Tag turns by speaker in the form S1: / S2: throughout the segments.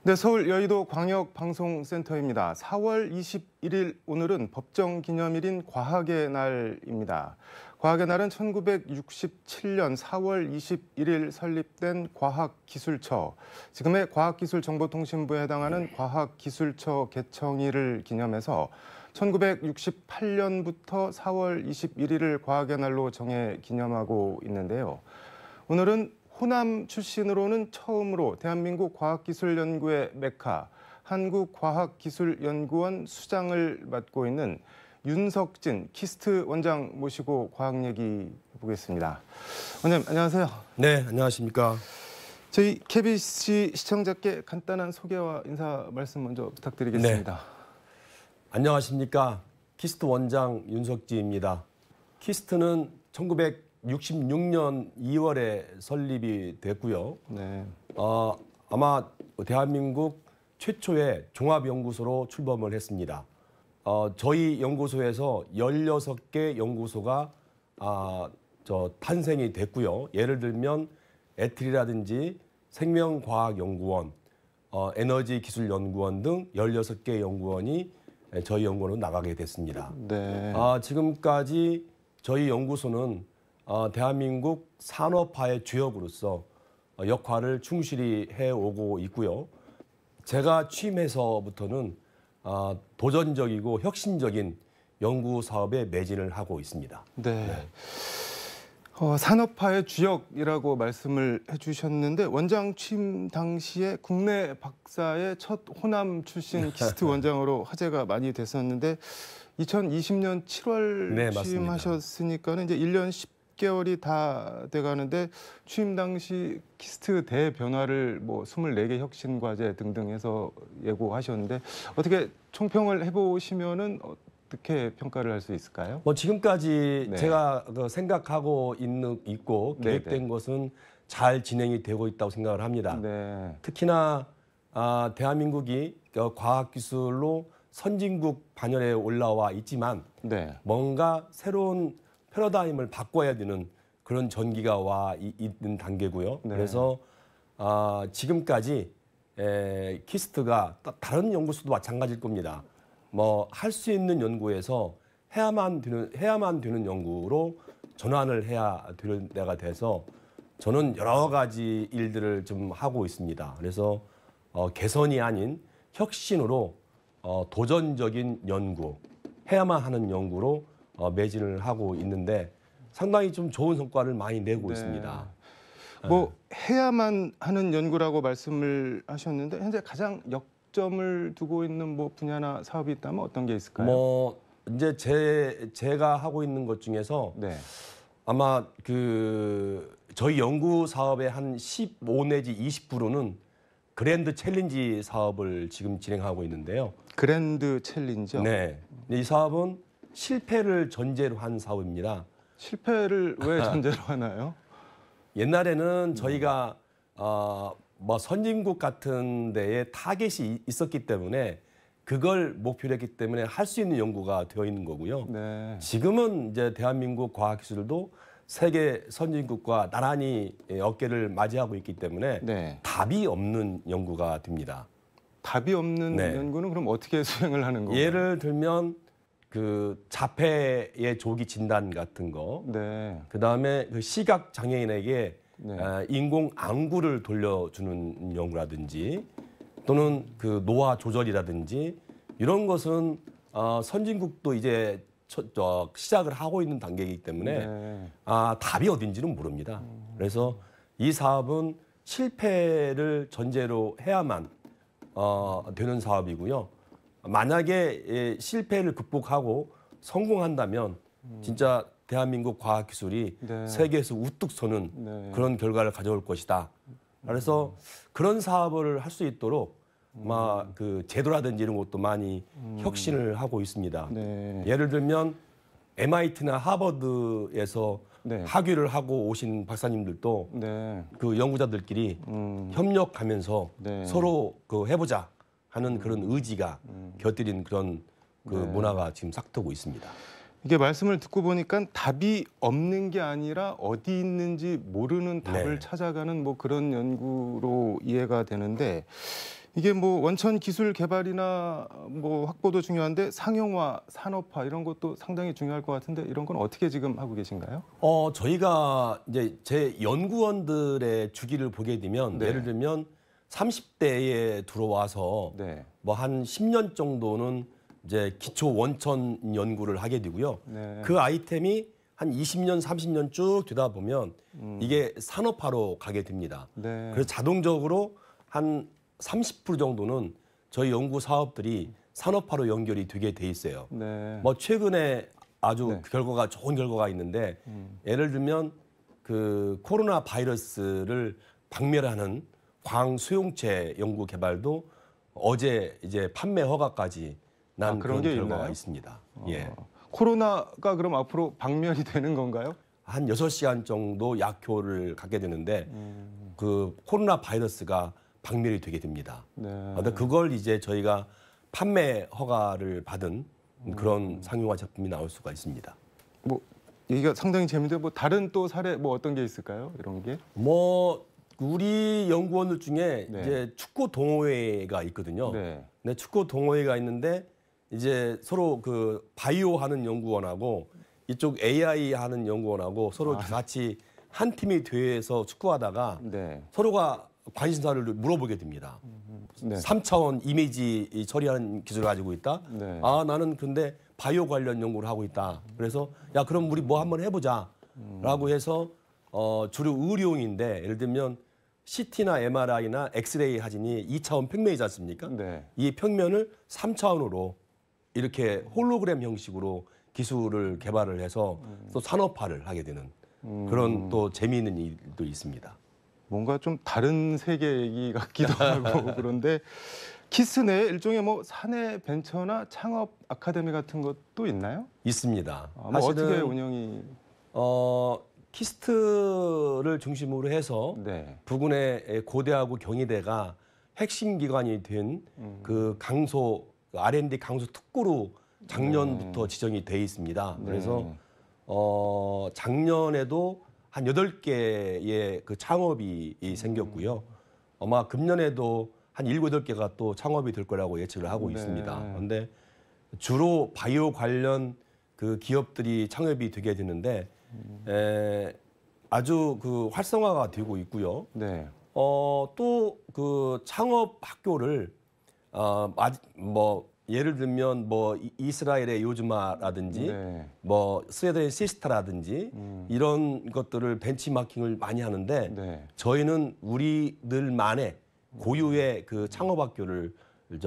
S1: 네, 서울 여의도 광역방송센터입니다. 4월 21일 오늘은 법정 기념일인 과학의 날입니다. 과학의 날은 1967년 4월 21일 설립된 과학기술처, 지금의 과학기술정보통신부에 해당하는 과학기술처 개청일을 기념해서 1968년부터 4월 21일을 과학의 날로 정해 기념하고 있는데요. 오늘은 호남 출신으로는 처음으로 대한민국 과학기술연구의 메카, 한국과학기술연구원 수장을 맡고 있는 윤석진 키스트 원장 모시고 과학 얘기 해보겠습니다. 원장님, 안녕하세요.
S2: 네, 안녕하십니까.
S1: 저희 KBC 시청자께 간단한 소개와 인사 말씀 먼저 부탁드리겠습니다.
S2: 네. 안녕하십니까. 키스트 원장 윤석진입니다. 키스트는 1966년 2월에 설립이 됐고요.
S1: 네.
S2: 아마 대한민국 최초의 종합연구소로 출범을 했습니다. 저희 연구소에서 16개 연구소가 탄생이 됐고요. 예를 들면 에틸이라든지 생명과학연구원, 에너지기술연구원 등 16개 연구원이 저희 연구원으로 나가게 됐습니다.
S1: 네.
S2: 지금까지 저희 연구소는 대한민국 산업화의 주역으로서 역할을 충실히 해오고 있고요. 제가 취임해서부터는 도전적이고 혁신적인 연구 사업에 매진을 하고 있습니다.
S1: 네. 산업화의 주역이라고 말씀을 해주셨는데 원장 취임 당시에 국내 박사의 첫 호남 출신 키스트 원장으로 화제가 많이 됐었는데 2020년 7월
S2: 네,
S1: 취임하셨으니까는 이제 1년 10개월이 다 돼가는데 취임 당시 키스트 대변화를 뭐 24개 혁신 과제 등등 해서 예고하셨는데 어떻게 총평을 해보시면은 어떻게 평가를 할 수 있을까요?
S2: 지금까지
S1: 네.
S2: 제가 생각하고 있고 계획된
S1: 네.
S2: 것은 잘 진행이 되고 있다고 생각을 합니다.
S1: 네.
S2: 특히나 대한민국이 과학기술로 선진국 반열에 올라와 있지만
S1: 네.
S2: 뭔가 새로운 패러다임을 바꿔야 되는 그런 전기가 와 있는 단계고요.
S1: 네.
S2: 그래서 지금까지 키스트가 다른 연구소도 마찬가지일 겁니다. 할 수 있는 연구에서 해야만 되는 연구로 전환을 해야 될 때가 돼서 저는 여러 가지 일들을 좀 하고 있습니다. 그래서 개선이 아닌 혁신으로 도전적인 연구, 해야만 하는 연구로 매진을 하고 있는데 상당히 좀 좋은 성과를 많이 내고
S1: 네.
S2: 있습니다.
S1: 뭐 해야만 하는 연구라고 말씀을 하셨는데 현재 가장 역점을 두고 있는 뭐 분야나 사업이 있다면 어떤 게 있을까요?
S2: 이제 제가 하고 있는 것 중에서
S1: 네.
S2: 아마 저희 연구 사업의 한 15 내지 20%는 그랜드 챌린지 사업을 지금 진행하고 있는데요.
S1: 그랜드 챌린지요?
S2: 네. 이 사업은 실패를 전제로 한 사업입니다.
S1: 실패를 왜 전제로 하나요?
S2: 옛날에는 저희가 선진국 같은 데에 타겟이 있었기 때문에 그걸 목표로 했기 때문에 할 수 있는 연구가 되어 있는 거고요.
S1: 네.
S2: 지금은 이제 대한민국 과학기술도 세계 선진국과 나란히 어깨를 맞이하고 있기 때문에
S1: 네.
S2: 답이 없는 연구가 됩니다.
S1: 답이 없는
S2: 네.
S1: 연구는 그럼 어떻게 수행을 하는 거예요?
S2: 예를 들면 자폐의 조기 진단 같은 거,
S1: 네.
S2: 그다음에 시각 장애인에게
S1: 네.
S2: 인공 안구를 돌려주는 연구라든지 또는 노화 조절이라든지 이런 것은 선진국도 이제 시작을 하고 있는 단계이기 때문에
S1: 네.
S2: 답이 어딘지는 모릅니다. 그래서 이 사업은 실패를 전제로 해야만 되는 사업이고요. 만약에 실패를 극복하고 성공한다면 진짜 대한민국 과학기술이
S1: 네.
S2: 세계에서 우뚝 서는
S1: 네.
S2: 그런 결과를 가져올 것이다. 그래서 그런 사업을 할 수 있도록 제도라든지 이런 것도 많이 혁신을 하고 있습니다.
S1: 네.
S2: 예를 들면 MIT나 하버드에서
S1: 네.
S2: 학위를 하고 오신 박사님들도
S1: 네.
S2: 그 연구자들끼리 협력하면서
S1: 네.
S2: 서로 해보자 하는 그런 의지가 곁들인 그런 문화가 지금 싹트고 있습니다.
S1: 이게 말씀을 듣고 보니까 답이 없는 게 아니라 어디 있는지 모르는 답을
S2: 네.
S1: 찾아가는 뭐 그런 연구로 이해가 되는데 이게 뭐 원천 기술 개발이나 뭐 확보도 중요한데 상용화, 산업화 이런 것도 상당히 중요할 것 같은데 이런 건 어떻게 지금 하고 계신가요?
S2: 저희가 이제 제 연구원들의 주기를 보게 되면
S1: 네.
S2: 예를 들면 30대에 들어와서
S1: 네.
S2: 뭐 한 10년 정도는 이제 기초 원천 연구를 하게 되고요.
S1: 네.
S2: 그 아이템이 한 20년, 30년 쭉 되다 보면 이게 산업화로 가게 됩니다.
S1: 네.
S2: 그래서 자동적으로 한 30% 정도는 저희 연구 사업들이 산업화로 연결이 되게 돼 있어요.
S1: 네.
S2: 뭐 최근에 아주
S1: 네.
S2: 결과가 좋은 결과가 있는데 예를 들면 그 코로나 바이러스를 박멸하는 광수용체 연구 개발도 어제 이제 판매 허가까지 난
S1: 그런
S2: 그런
S1: 게
S2: 결과가
S1: 있나요?
S2: 있습니다. 예.
S1: 코로나가 그럼 앞으로 박멸이 되는 건가요?
S2: 한 6시간 정도 약효를 갖게 되는데 그 코로나 바이러스가 박멸이 되게 됩니다.
S1: 네.
S2: 근데 그걸 이제 저희가 판매 허가를 받은 그런 상용화 제품이 나올 수가 있습니다.
S1: 뭐 얘기가 상당히 재밌는데 뭐 다른 또 사례 뭐 어떤 게 있을까요? 이런 게?
S2: 뭐 우리 연구원들 중에
S1: 네.
S2: 이제 축구 동호회가 있거든요.
S1: 네.
S2: 근데 축구 동호회가 있는데 이제 서로 그 바이오 하는 연구원하고 이쪽 AI 하는 연구원하고 서로 같이 한 팀이 돼서 축구하다가
S1: 네.
S2: 서로가 관심사를 물어보게 됩니다.
S1: 네.
S2: 3차원 이미지 처리하는 기술을 가지고 있다.
S1: 네.
S2: 아 나는 근데 바이오 관련 연구를 하고 있다. 그래서 야 그럼 우리 뭐 한번 해보자라고 해서 주로 의료용인데 예를 들면 CT나 MRI나 엑스레이 사진이 2차원 평면이지 않습니까?
S1: 네.
S2: 이 평면을 3차원으로 이렇게 홀로그램 형식으로 기술을 개발을 해서 또 산업화를 하게 되는 그런 또 재미있는 일도 있습니다.
S1: 뭔가 좀 다른 세계 얘기 같기도 하고 그런데 키스 내에 일종의 뭐 사내 벤처나 창업 아카데미 같은 것도 있나요?
S2: 있습니다.
S1: 뭐 어떻게 운영이?
S2: 키스트를 중심으로 해서
S1: 네.
S2: 부근의 고대하고 경희대가 핵심 기관이 된 그 강소 R&D 강소 특구로 작년부터 지정이 돼 있습니다. 그래서 작년에도 한 8개의 그 창업이 생겼고요. 아마 금년에도 한 7, 8개가 또 창업이 될 거라고 예측을 하고 있습니다. 그런데 주로 바이오 관련 그 기업들이 창업이 되게 되는데 아주 그 활성화가 되고 있고요.
S1: 네.
S2: 또 그 창업 학교를 뭐 예를 들면 뭐 이스라엘의 요즈마라든지
S1: 네.
S2: 뭐 스웨덴의 시스타라든지 이런 것들을 벤치마킹을 많이 하는데
S1: 네.
S2: 저희는 우리들만의 고유의 그 창업 학교를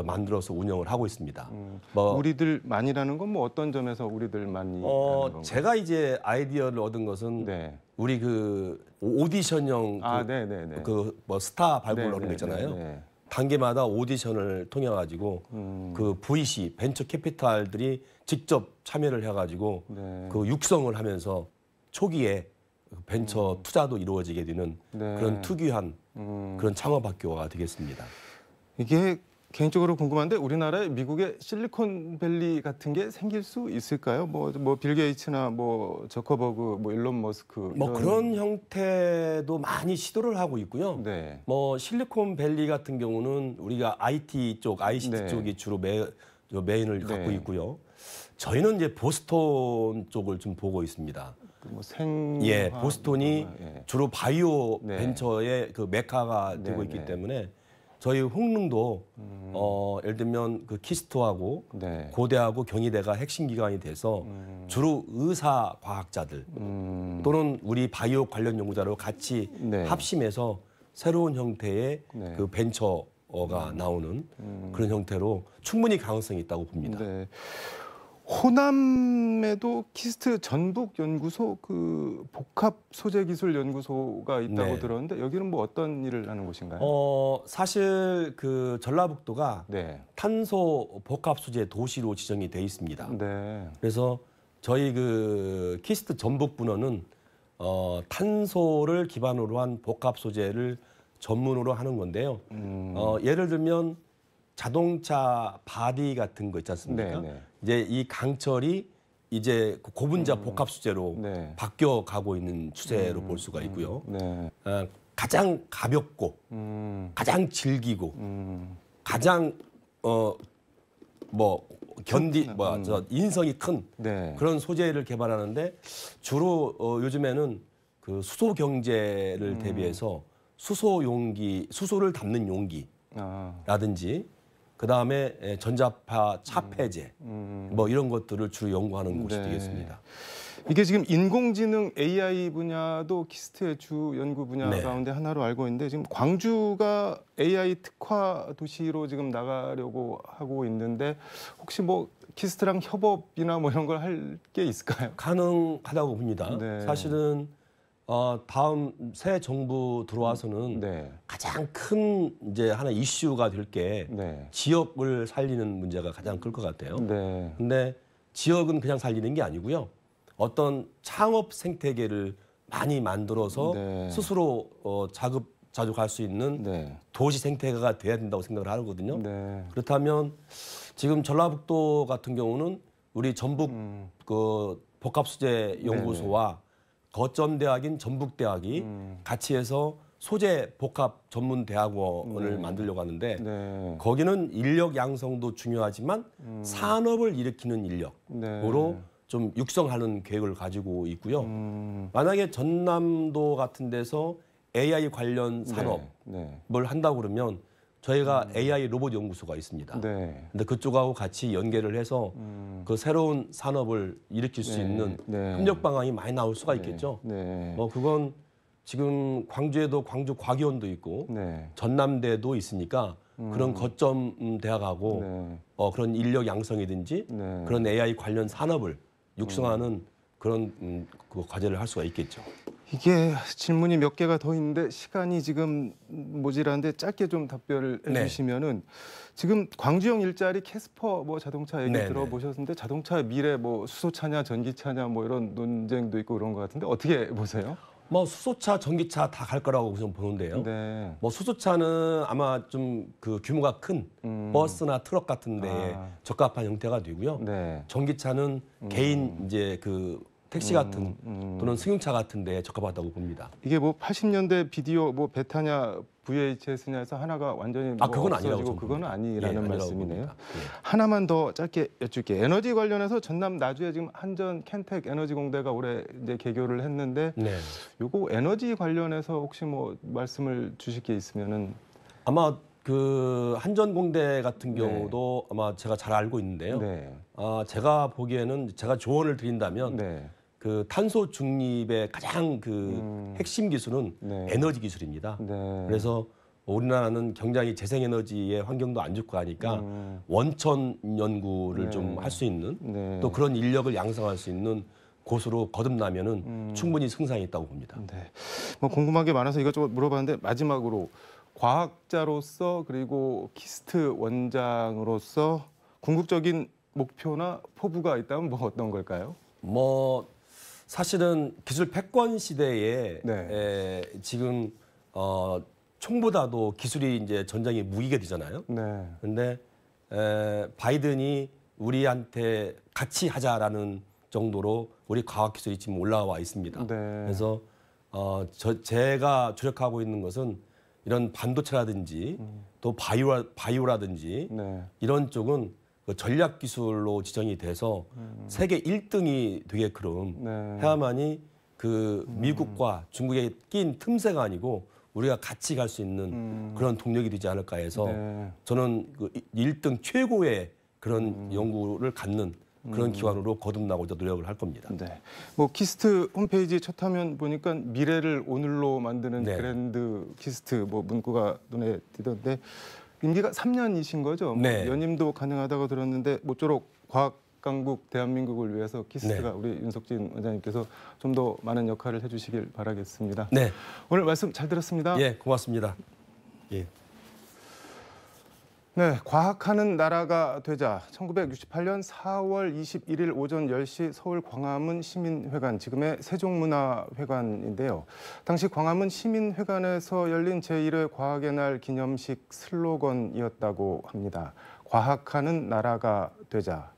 S2: 만들어서 운영을 하고 있습니다. 뭐
S1: 우리들만이라는 건 뭐 어떤 점에서 우리들만이라는 건가요?
S2: 제가 이제 아이디어를 얻은 것은
S1: 네.
S2: 우리 그 오디션형
S1: 네네네.
S2: 그 뭐 스타 발굴
S1: 네,
S2: 그런 거 있잖아요.
S1: 네.
S2: 단계마다 오디션을 통해 가지고 그 VC 벤처 캐피탈들이 직접 참여를 해가지고
S1: 네.
S2: 그 육성을 하면서 초기에 벤처 투자도 이루어지게 되는
S1: 네.
S2: 그런 특유한 그런 창업 학교가 되겠습니다.
S1: 이게 개인적으로 궁금한데 우리나라에 미국의 실리콘밸리 같은 게 생길 수 있을까요? 뭐 빌 게이츠나 뭐 저커버그, 뭐 일론 머스크
S2: 뭐 그런 형태도 많이 시도를 하고 있고요.
S1: 네.
S2: 뭐 실리콘밸리 같은 경우는 우리가 IT 쪽, ICT
S1: 네.
S2: 쪽이 주로 메인을 갖고
S1: 네.
S2: 있고요. 저희는 이제 보스턴 쪽을 좀 보고 있습니다.
S1: 뭐
S2: 예, 보스턴이
S1: 예.
S2: 주로 바이오
S1: 네.
S2: 벤처의 그 메카가
S1: 네,
S2: 되고 있기
S1: 네.
S2: 때문에 저희 홍릉도 예를 들면 그 키스트하고
S1: 네.
S2: 고대하고 경희대가 핵심 기관이 돼서 주로 의사 과학자들 또는 우리 바이오 관련 연구자로 같이
S1: 네.
S2: 합심해서 새로운 형태의
S1: 네.
S2: 그 벤처가 나오는 그런 형태로 충분히 가능성이 있다고 봅니다.
S1: 네. 호남에도 키스트 전북 연구소 그 복합 소재 기술 연구소가 있다고
S2: 네.
S1: 들었는데 여기는 뭐 어떤 일을 하는 곳인가요?
S2: 사실 그 전라북도가
S1: 네.
S2: 탄소 복합 소재 도시로 지정이 돼 있습니다.
S1: 네.
S2: 그래서 저희 그 키스트 전북 분원은 탄소를 기반으로 한 복합 소재를 전문으로 하는 건데요. 예를 들면 자동차 바디 같은 거 있지 않습니까?
S1: 네, 네.
S2: 이제 이 강철이 이제 고분자 복합 소재로
S1: 네.
S2: 바뀌어 가고 있는 추세로 볼 수가 있고요.
S1: 네.
S2: 가장 가볍고
S1: 음.
S2: 가장 질기고 가장 뭐 인성이 큰
S1: 네.
S2: 그런 소재를 개발하는데 주로 요즘에는 그 수소 경제를 대비해서 수소를 담는 용기라든지 그 다음에 전자파 차폐제 뭐 이런 것들을 주로 연구하는 곳이
S1: 네.
S2: 되겠습니다.
S1: 이게 지금 인공지능 AI 분야도 키스트의 주 연구 분야
S2: 네.
S1: 가운데 하나로 알고 있는데 지금 광주가 AI 특화 도시로 지금 나가려고 하고 있는데 혹시 뭐 키스트랑 협업이나 뭐 이런 걸 할 게 있을까요?
S2: 가능하다고 봅니다.
S1: 네.
S2: 사실은 다음 새 정부 들어와서는
S1: 네.
S2: 가장 큰 이제 하나 이슈가 될 게
S1: 네.
S2: 지역을 살리는 문제가 가장 클 것 같아요.
S1: 네.
S2: 근데 지역은 그냥 살리는 게 아니고요. 어떤 창업 생태계를 많이 만들어서
S1: 네.
S2: 스스로 자급자족할 수 있는
S1: 네.
S2: 도시 생태계가 돼야 된다고 생각을 하거든요.
S1: 네.
S2: 그렇다면 지금 전라북도 같은 경우는 우리 전북 그 복합수제연구소와 거점대학인 전북대학이 같이 해서 소재 복합 전문대학원을 만들려고 하는데
S1: 네.
S2: 거기는 인력 양성도 중요하지만 산업을 일으키는 인력으로 좀 육성하는 계획을 가지고 있고요. 만약에 전남도 같은 데서 AI 관련 산업을 한다고 그러면 저희가 AI 로봇 연구소가 있습니다.
S1: 네.
S2: 근데 그쪽하고 같이 연계를 해서 그 새로운 산업을 일으킬 수 있는 협력 방안이 많이 나올 수가 있겠죠.
S1: 네.
S2: 뭐 그건 지금 광주에도 광주 과기원도 있고
S1: 네.
S2: 전남대도 있으니까 그런 거점 대학하고 그런 인력 양성이든지 그런 AI 관련 산업을 육성하는 그런 그 과제를 할 수가 있겠죠.
S1: 이게 질문이 몇 개가 더 있는데 시간이 지금 모자란데 짧게 좀 답변을 해주시면은 지금 광주형 일자리 캐스퍼 뭐 자동차 얘기 들어보셨는데 자동차의 미래 뭐 수소차냐 전기차냐 뭐 이런 논쟁도 있고 그런 것 같은데 어떻게 보세요?
S2: 뭐 수소차, 전기차 다 갈 거라고 저는 보는데요.
S1: 네.
S2: 뭐 수소차는 아마 좀 그 규모가 큰 버스나 트럭 같은 데에 적합한 형태가 되고요.
S1: 네.
S2: 전기차는 개인 이제 그 택시 같은 또는 승용차 같은 데에 적합하다고 봅니다.
S1: 이게 뭐 80년대 비디오 뭐 베타냐 VHS냐 해서 하나가 완전히 뭐
S2: 그건 아니라고
S1: 없어지고 그건 아니라는 말씀이네요.
S2: 봅니다.
S1: 하나만 더 짧게 여쭐게요. 에너지 관련해서 전남 나주에 지금 한전 켄텍 에너지공대가 올해 이제 개교를 했는데 요거 에너지 관련해서 혹시 뭐 말씀을 주실 게 있으면은
S2: 아마 그 한전공대 같은 경우도 아마 제가 잘 알고 있는데요. 제가 보기에는 제가 조언을 드린다면 그 탄소 중립의 가장 그 핵심 기술은 에너지 기술입니다. 그래서 우리나라는 굉장히 재생에너지의 환경도 안 좋고 하니까 원천 연구를 좀 할 수 있는 또 그런 인력을 양성할 수 있는 곳으로 거듭나면은 충분히 승산이 있다고 봅니다.
S1: 뭐 궁금한 게 많아서 이것저것 물어봤는데 마지막으로 과학자로서 그리고 키스트 원장으로서 궁극적인 목표나 포부가 있다면 뭐 어떤 걸까요?
S2: 뭐 사실은 기술 패권 시대에 지금 총보다도 기술이 이제 전장의 무기가 되잖아요. 근데 바이든이 우리한테 같이 하자라는 정도로 우리 과학기술이 지금 올라와 있습니다. 그래서 제가 주력하고 있는 것은 이런 반도체라든지 또 바이오라든지 이런 쪽은 그 전략 기술로 지정이 돼서 세계 1등이 되게끔 해야만이 그 미국과 중국에 낀 틈새가 아니고 우리가 같이 갈 수 있는 그런 동력이 되지 않을까 해서 저는 그 1등 최고의 그런 연구를 갖는 그런 기관으로 거듭나고자 노력을 할 겁니다.
S1: 뭐 키스트 홈페이지 첫 화면 보니까 미래를 오늘로 만드는 그랜드 키스트 뭐 문구가 눈에 띄던데 임기가 3년이신 거죠? 뭐 연임도 가능하다고 들었는데 모쪼록 과학 강국 대한민국을 위해서 키스트가 우리 윤석진 원장님께서 좀 더 많은 역할을 해주시길 바라겠습니다. 오늘 말씀 잘 들었습니다.
S2: 고맙습니다.
S1: 과학하는 나라가 되자 1968년 4월 21일 오전 10시 서울 광화문 시민회관, 지금의 세종문화회관인데요. 당시 광화문 시민회관에서 열린 제1회 과학의 날 기념식 슬로건이었다고 합니다. 과학하는 나라가 되자.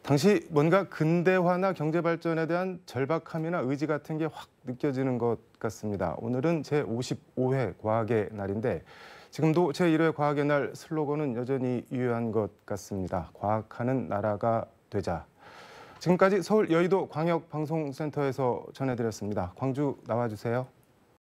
S1: 당시 뭔가 근대화나 경제 발전에 대한 절박함이나 의지 같은 게 확 느껴지는 것 같습니다. 오늘은 제55회 과학의 날인데 지금도 제1회 과학의 날 슬로건은 여전히 유효한 것 같습니다. 과학하는 나라가 되자. 지금까지 서울 여의도 광역방송센터에서 전해드렸습니다. 광주 나와주세요.